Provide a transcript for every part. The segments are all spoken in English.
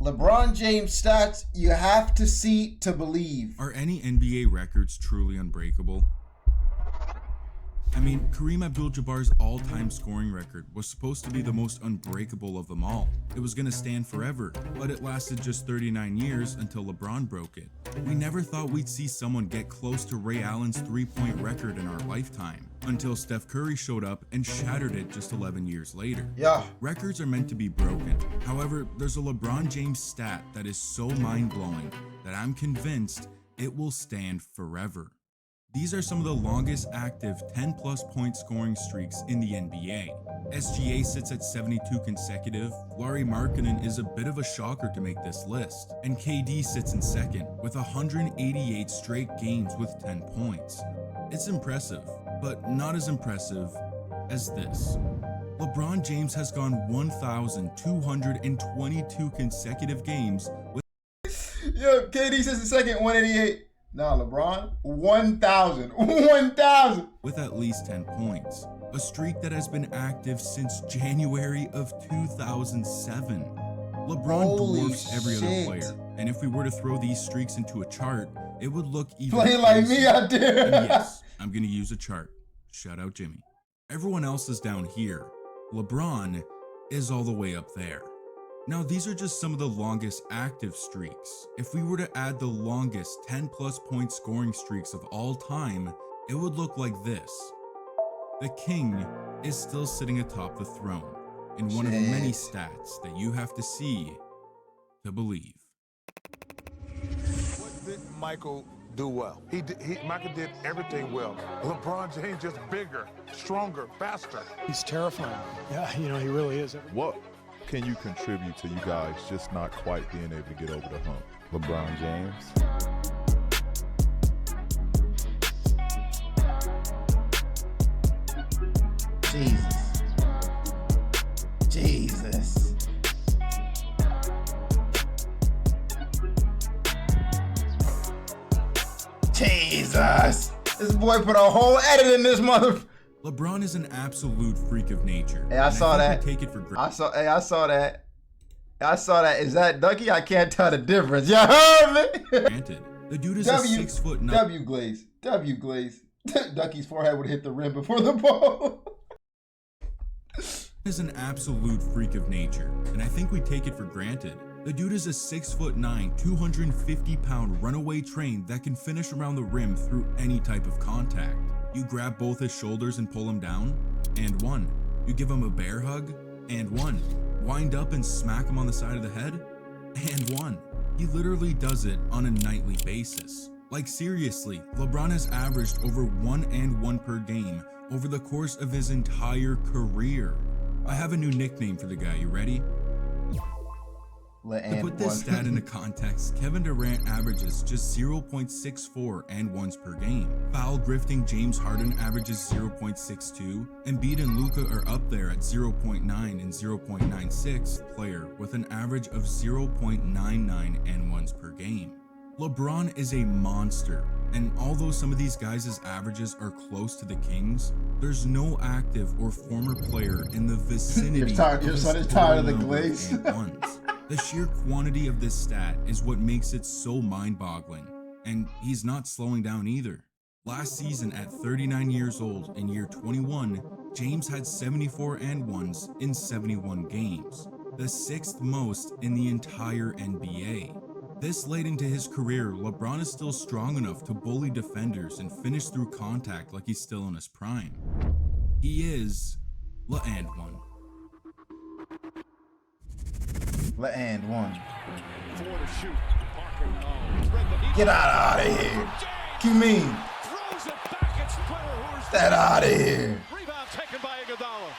LeBron James stats you have to see to believe. Are any NBA records truly unbreakable? I mean, Kareem Abdul-Jabbar's all-time scoring record was supposed to be the most unbreakable of them all. It was gonna stand forever, but it lasted just 39 years until LeBron broke it. We never thought we'd see someone get close to Ray Allen's three-point record in our lifetime, until Steph Curry showed up and shattered it just 11 years later. Yeah. Records are meant to be broken. However, there's a LeBron James stat that is so mind-blowing that I'm convinced it will stand forever. These are some of the longest active 10-plus point scoring streaks in the NBA. SGA sits at 72 consecutive, Larry Markkinen is a bit of a shocker to make this list, and KD sits in second with 188 straight games with 10 points. It's impressive, but not as impressive as this. LeBron James has gone 1,222 consecutive games with Yo, KD sits in second, 188. Nah, LeBron, 1,000. with at least 10 points, a streak that has been active since January of 2007. LeBron Holy dwarfs every shit. other player, and if we were to throw these streaks into a chart, it would look even Playing like me crazier. out there. And yes, I'm gonna use a chart. Shout out Jimmy. Everyone else is down here. LeBron is all the way up there. Now, these are just some of the longest active streaks. If we were to add the longest 10-plus point scoring streaks of all time, it would look like this. The king is still sitting atop the throne in one of the many stats that you have to see to believe. What did Michael do well? Michael did everything well. LeBron James just bigger, stronger, faster. He's terrifying. Yeah, you know, he really is. What can you contribute to you guys just not quite being able to get over the hump? LeBron James. Jesus. Jesus. This boy put a whole edit in this mother. LeBron is an absolute freak of nature. Hey, I and saw think that. we take it for granted. I saw that. Is that Ducky? I can't tell the difference. You heard me? Granted, the dude is a 6'9". W glaze. Ducky's forehead would hit the rim before the ball. Is an absolute freak of nature, and I think we take it for granted. The dude is a 6'9", 250-pound runaway train that can finish around the rim through any type of contact. You grab both his shoulders and pull him down, and one. You give him a bear hug, and one. Wind up and smack him on the side of the head, and one. He literally does it on a nightly basis. Like seriously, LeBron has averaged over 1 and 1 per game over the course of his entire career. I have a new nickname for the guy, you ready? To put this stat into context, Kevin Durant averages just 0.64 and ones per game. Foul grifting James Harden averages 0.62, Embiid and Luka are up there at 0.9 and 0.96 player with an average of 0.99 and ones per game. LeBron is a monster, and although some of these guys' averages are close to the Kings, there's no active or former player in the vicinity Your son is tired of the glaze. and ones. The sheer quantity of this stat is what makes it so mind-boggling, and he's not slowing down either. Last season at 39 years old in year 21, James had 74 and ones in 71 games, the 6th most in the entire NBA. This late into his career, LeBron is still strong enough to bully defenders and finish through contact like he's still in his prime. He is and one. And one. Get out of here. You mean? Get out of here. Rebound taken by Iguodala.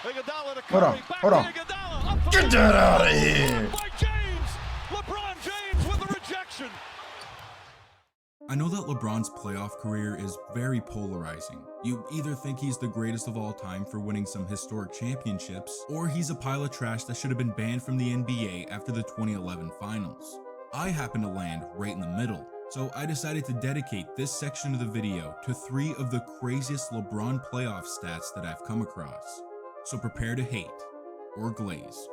Iguodala to Hold on, Curry, back hold to on. Iguodala, up Get that out of here. by James. LeBron James with the rejection. I know that LeBron's playoff career is very polarizing. You either think he's the greatest of all time for winning some historic championships, or he's a pile of trash that should have been banned from the NBA after the 2011 finals. I happen to land right in the middle, so I decided to dedicate this section of the video to 3 of the craziest LeBron playoff stats that I've come across. So prepare to hate or glaze.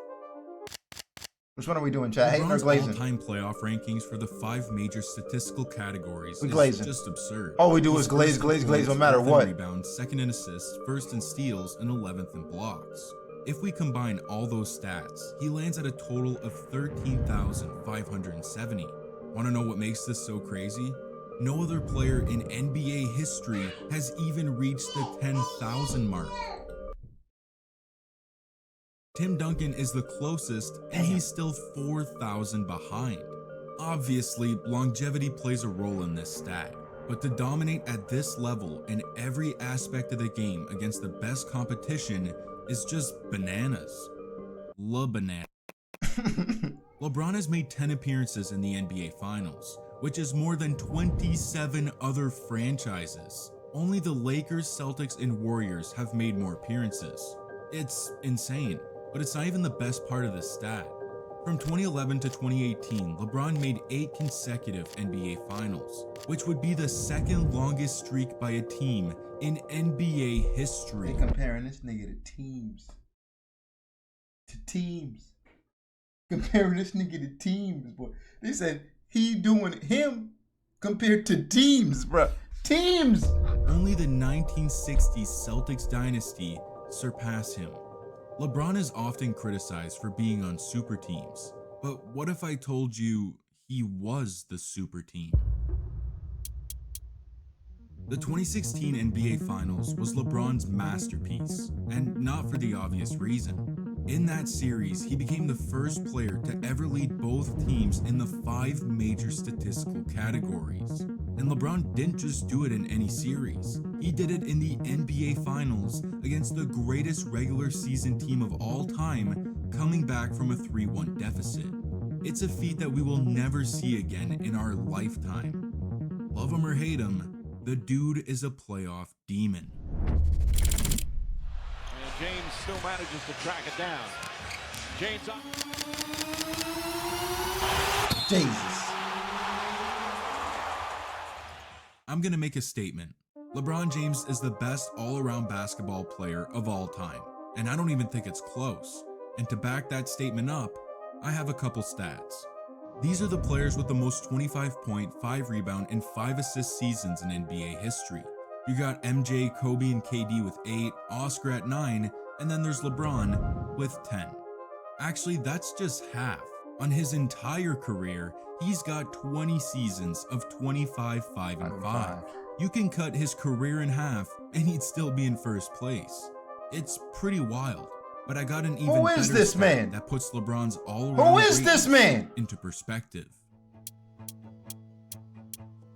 Which one are we doing, chat? Hating or LeBron's glazing? all-time playoff rankings for the 5 major statistical categories is glazing. just absurd. All we do He's is glaze, first in glaze, glaze, no points, matter fourth in what. Rebounds, second in assists, first in steals, and 11th in blocks. If we combine all those stats, he lands at a total of 13,570. Want to know what makes this so crazy? No other player in NBA history has even reached the 10,000 mark. Tim Duncan is the closest, and he's still 4,000 behind. Obviously, longevity plays a role in this stat, but to dominate at this level in every aspect of the game against the best competition is just bananas. Banana. LeBron has made 10 appearances in the NBA Finals, which is more than 27 other franchises. Only the Lakers, Celtics, and Warriors have made more appearances. It's insane, but it's not even the best part of this stat. From 2011 to 2018, LeBron made 8 consecutive NBA Finals, which would be the second longest streak by a team in NBA history. They comparing this nigga to teams. Comparing this nigga to teams, boy. They said he doing him compared to teams, bro. Teams! Only the 1960s Celtics dynasty surpass him. LeBron is often criticized for being on super teams, but what if I told you he was the super team? The 2016 NBA Finals was LeBron's masterpiece, and not for the obvious reason. In that series, he became the first player to ever lead both teams in the 5 major statistical categories. And LeBron didn't just do it in any series. He did it in the NBA Finals against the greatest regular season team of all time, coming back from a 3-1 deficit. It's a feat that we will never see again in our lifetime. Love him or hate him, the dude is a playoff demon. And James still manages to track it down. James up. Jesus. I'm gonna make a statement. LeBron James is the best all-around basketball player of all time, and I don't even think it's close. And to back that statement up, I have a couple stats. These are the players with the most 25 point, 5 rebound, and 5 assist seasons in NBA history. You got MJ, Kobe, and KD with 8, Oscar at 9, and then there's LeBron with 10. Actually, that's just half. On his entire career, he's got 20 seasons of 25, 5, and 5. You can cut his career in half, and he'd still be in first place. It's pretty wild. But I got an even Who is better this stat man? that puts LeBron's all-around Who is this greatness man? into perspective.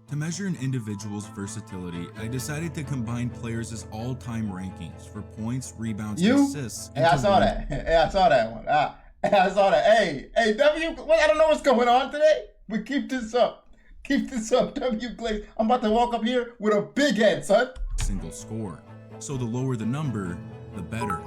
To measure an individual's versatility, I decided to combine players' all-time rankings for points, rebounds, and assists. Hey, I saw that. Hey, I saw that one. I saw that. Hey, W, I don't know what's going on today, but keep this up. Keep this up, W Glaze. I'm about to walk up here with a big head, son. Single score. So the lower the number, the better.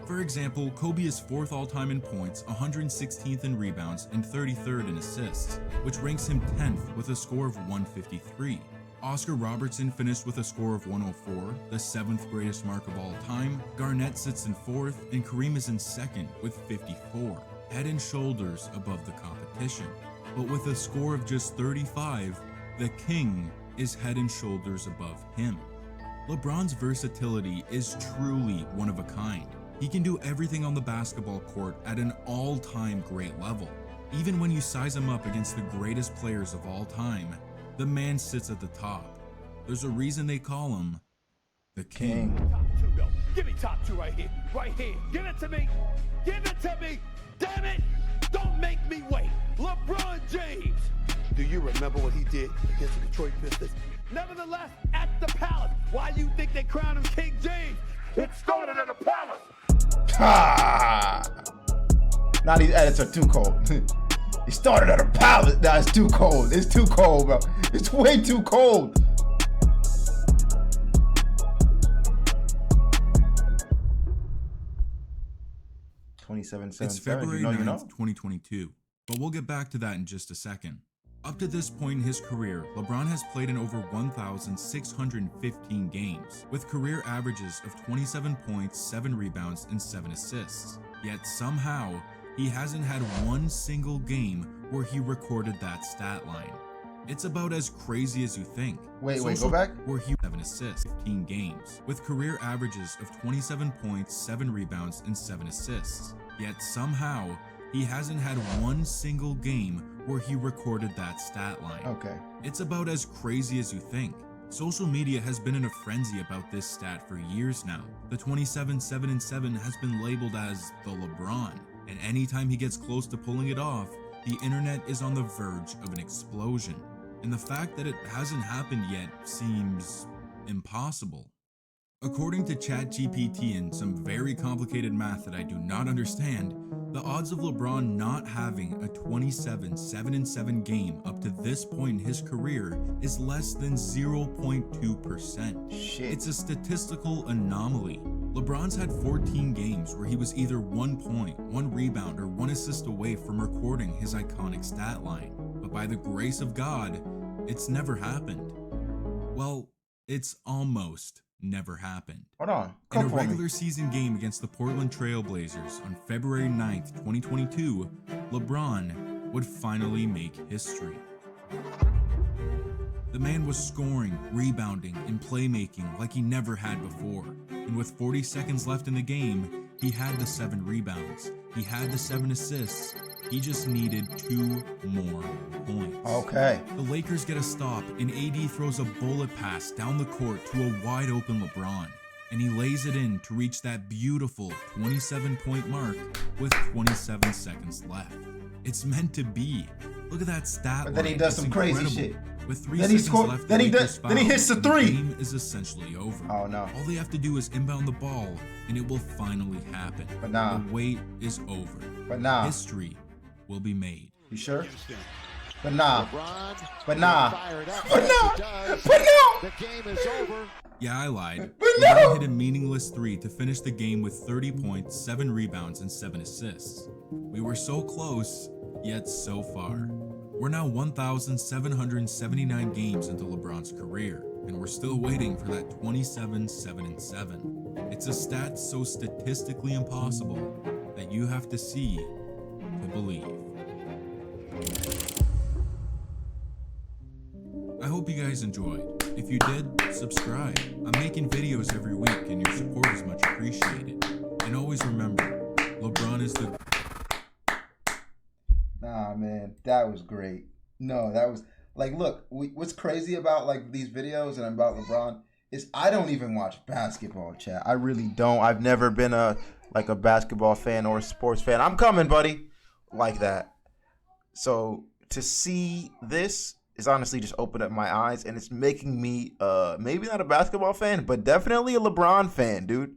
For example, Kobe is 4th all-time in points, 116th in rebounds, and 33rd in assists, which ranks him 10th with a score of 153. Oscar Robertson finished with a score of 104, the 7th greatest mark of all time. Garnett sits in 4th, and Kareem is in 2nd with 54, head and shoulders above the competition. But with a score of just 35, the king is head and shoulders above him. LeBron's versatility is truly one of a kind. He can do everything on the basketball court at an all-time great level. Even when you size him up against the greatest players of all time, the man sits at the top. There's a reason they call him the king. Top 2, go. Give me top 2 right here. Right here. Give it to me. Give it to me. Damn it. Don't make me wait. LeBron James. Do you remember what he did against the Detroit Pistons? Nevertheless, at the Palace. Why you think they crowned him King James? It started at the Palace. Ha! Now these edits are too cold. He started at a pallet. Nah, it's too cold. It's too cold, bro. It's way too cold. It's February 9th, 2022, but we'll get back to that in just a second. Up to this point in his career, LeBron has played in over 1,615 games, with career averages of 27 points, 7 rebounds, and 7 assists. Yet somehow, he hasn't had one single game where he recorded that stat line. It's about as crazy as you think. Wait, go back. Where he 7 assists, 15 games, with career averages of 27 points, 7 rebounds, and 7 assists. Yet somehow, he hasn't had one single game where he recorded that stat line. Okay. It's about as crazy as you think. Social media has been in a frenzy about this stat for years now. The 27-7-7 has been labeled as the LeBron, and anytime he gets close to pulling it off, the internet is on the verge of an explosion. And the fact that it hasn't happened yet seems impossible. According to ChatGPT and some very complicated math that I do not understand, the odds of LeBron not having a 27-7-7 game up to this point in his career is less than 0.2%. Shit. It's a statistical anomaly. LeBron's had 14 games where he was either 1 point, 1 rebound, or 1 assist away from recording his iconic stat line. But by the grace of God, it's never happened. Well, it's almost never happened. Hold on. In a regular season game against the Portland Trail Blazers on February 9th, 2022, LeBron would finally make history. The man was scoring, rebounding, and playmaking like he never had before. And with 40 seconds left in the game, he had the 7 rebounds. He had the 7 assists. He just needed 2 more points. Okay. The Lakers get a stop, and AD throws a bullet pass down the court to a wide open LeBron. And he lays it in to reach that beautiful 27-point mark with 27 seconds left. It's meant to be. Look at that stat line. But then he does some crazy shit. With 3 seconds left, then he hits the 3. The game is essentially over. Oh no. All they have to do is inbound the ball, and it will finally happen. But nah. The wait is over. But nah. History will be made. You sure? But nah. But nah. But no. But no. The game is over. Yeah, I lied. But LeBron no. hit a meaningless 3 to finish the game with 30 points, 7 rebounds, and 7 assists. We were so close, yet so far. We're now 1,779 games into LeBron's career, and we're still waiting for that 27-7-7. It's a stat so statistically impossible that you have to see to believe. I hope you guys enjoyed. If you did, subscribe. I'm making videos every week, and your support is much appreciated. And always remember, LeBron is the... Nah, man, that was great. No, that was like, look, what's crazy about like these videos and about LeBron is I don't even watch basketball, chat. I really don't. I've never been a basketball fan or a sports fan. I'm coming, buddy, like that. So to see this is honestly just opened up my eyes, and it's making me maybe not a basketball fan, but definitely a LeBron fan, dude.